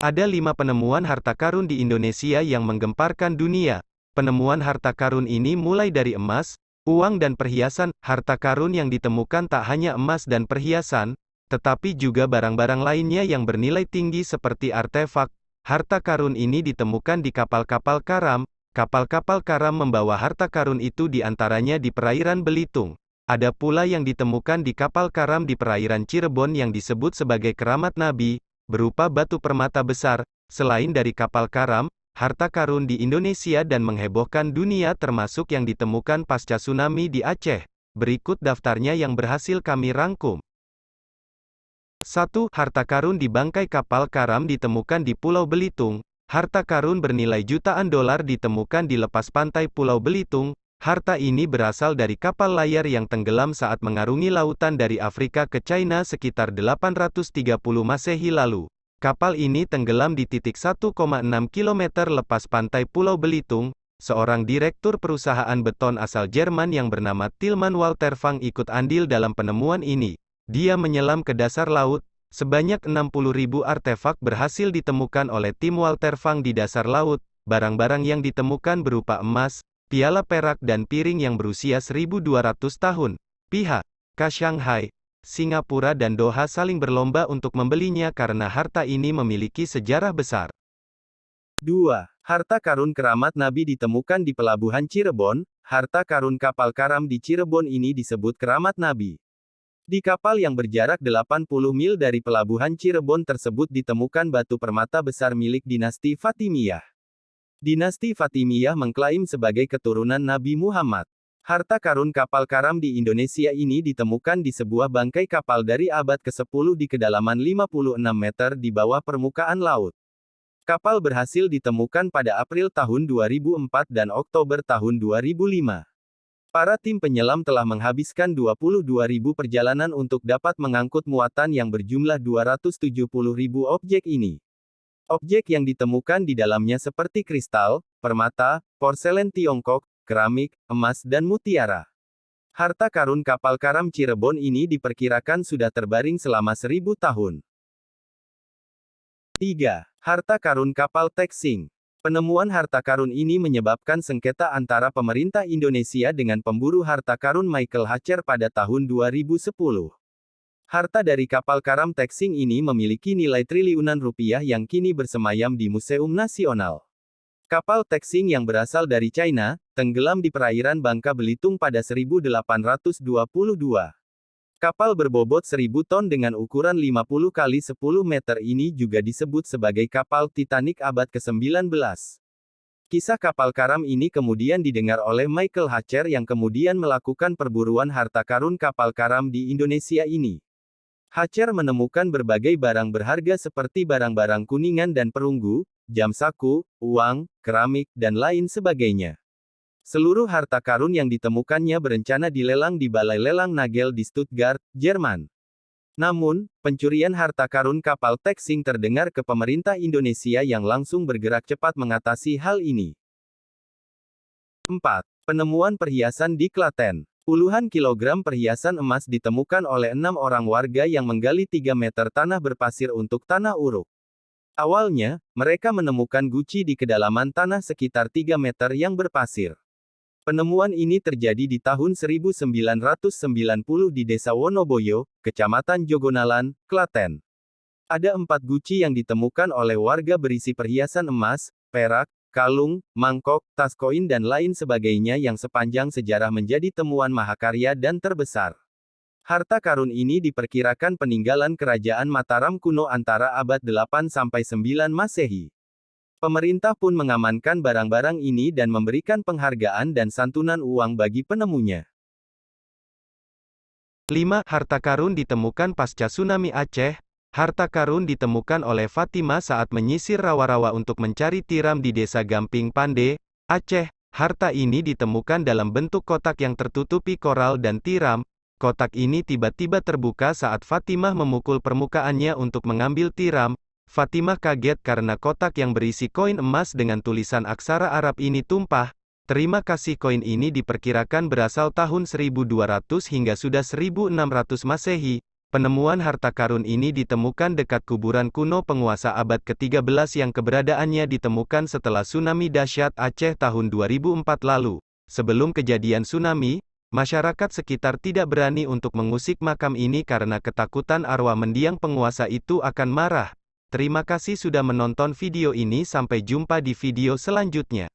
Ada 5 penemuan harta karun di Indonesia yang menggemparkan dunia. Penemuan harta karun ini mulai dari emas, uang dan perhiasan. Harta karun yang ditemukan tak hanya emas dan perhiasan, tetapi juga barang-barang lainnya yang bernilai tinggi seperti artefak. Harta karun ini ditemukan di kapal-kapal karam. Kapal-kapal karam membawa harta karun itu di antaranya di perairan Belitung. Ada pula yang ditemukan di kapal karam di perairan Cirebon yang disebut sebagai keramat Nabi, berupa batu permata besar. Selain dari kapal karam, harta karun di Indonesia dan menghebohkan dunia termasuk yang ditemukan pasca tsunami di Aceh. Berikut daftarnya yang berhasil kami rangkum. 1. Harta karun di bangkai kapal karam ditemukan di Pulau Belitung. Harta karun bernilai jutaan dolar ditemukan di lepas pantai Pulau Belitung. Harta ini berasal dari kapal layar yang tenggelam saat mengarungi lautan dari Afrika ke China sekitar 830 Masehi lalu. Kapal ini tenggelam di titik 1,6 km lepas pantai Pulau Belitung. Seorang direktur perusahaan beton asal Jerman yang bernama Tilman Walter Fang ikut andil dalam penemuan ini. Dia menyelam ke dasar laut. Sebanyak 60.000 artefak berhasil ditemukan oleh tim Walter Fang di dasar laut. Barang-barang yang ditemukan berupa emas, piala perak dan piring yang berusia 1.200 tahun. Pihak Shanghai, Singapura dan Doha saling berlomba untuk membelinya karena harta ini memiliki sejarah besar. 2. Harta karun keramat Nabi ditemukan di pelabuhan Cirebon. Harta karun kapal karam di Cirebon ini disebut keramat Nabi. Di kapal yang berjarak 80 mil dari pelabuhan Cirebon tersebut ditemukan batu permata besar milik dinasti Fatimiyah. Dinasti Fatimiyah mengklaim sebagai keturunan Nabi Muhammad. Harta karun kapal karam di Indonesia ini ditemukan di sebuah bangkai kapal dari abad ke-10 di kedalaman 56 meter di bawah permukaan laut. Kapal berhasil ditemukan pada April tahun 2004 dan Oktober tahun 2005. Para tim penyelam telah menghabiskan 22.000 perjalanan untuk dapat mengangkut muatan yang berjumlah 270.000 objek ini. Objek yang ditemukan di dalamnya seperti kristal, permata, porselen Tiongkok, keramik, emas dan mutiara. Harta karun kapal karam Cirebon ini diperkirakan sudah terbaring selama 1.000 tahun. 3. Harta karun kapal Texing. Penemuan harta karun ini menyebabkan sengketa antara pemerintah Indonesia dengan pemburu harta karun Michael Hatcher pada tahun 2010. Harta dari kapal karam Texing ini memiliki nilai triliunan rupiah yang kini bersemayam di Museum Nasional. Kapal Texing yang berasal dari China, tenggelam di perairan Bangka Belitung pada 1822. Kapal berbobot 1.000 ton dengan ukuran 50 kali 10 meter ini juga disebut sebagai kapal Titanic abad ke-19. Kisah kapal karam ini kemudian didengar oleh Michael Hatcher yang kemudian melakukan perburuan harta karun kapal karam di Indonesia ini. Hatcher menemukan berbagai barang berharga seperti barang-barang kuningan dan perunggu, jam saku, uang, keramik, dan lain sebagainya. Seluruh harta karun yang ditemukannya berencana dilelang di Balai Lelang Nagel di Stuttgart, Jerman. Namun, pencurian harta karun kapal Texing terdengar ke pemerintah Indonesia yang langsung bergerak cepat mengatasi hal ini. 4. Penemuan perhiasan di Klaten. Puluhan kilogram perhiasan emas ditemukan oleh 6 orang warga yang menggali 3 meter tanah berpasir untuk tanah uruk. Awalnya, mereka menemukan guci di kedalaman tanah sekitar 3 meter yang berpasir. Penemuan ini terjadi di tahun 1990 di Desa Wonoboyo, Kecamatan Jogonalan, Klaten. Ada 4 guci yang ditemukan oleh warga berisi perhiasan emas, perak, kalung, mangkok, tas koin dan lain sebagainya yang sepanjang sejarah menjadi temuan mahakarya dan terbesar. Harta karun ini diperkirakan peninggalan kerajaan Mataram kuno antara abad 8–9 Masehi. Pemerintah pun mengamankan barang-barang ini dan memberikan penghargaan dan santunan uang bagi penemunya. 5. Harta karun ditemukan pasca tsunami Aceh. Harta karun ditemukan oleh Fatimah saat menyisir rawa-rawa untuk mencari tiram di desa Gamping Pande, Aceh. Harta ini ditemukan dalam bentuk kotak yang tertutupi koral dan tiram. Kotak ini tiba-tiba terbuka saat Fatimah memukul permukaannya untuk mengambil tiram. Fatimah kaget karena kotak yang berisi koin emas dengan tulisan aksara Arab ini tumpah. Terima kasih koin ini diperkirakan berasal tahun 1200 hingga sudah 1600 Masehi. Penemuan harta karun ini ditemukan dekat kuburan kuno penguasa abad ke-13 yang keberadaannya ditemukan setelah tsunami dahsyat Aceh tahun 2004 lalu. Sebelum kejadian tsunami, masyarakat sekitar tidak berani untuk mengusik makam ini karena ketakutan arwah mendiang penguasa itu akan marah. Terima kasih sudah menonton video ini, sampai jumpa di video selanjutnya.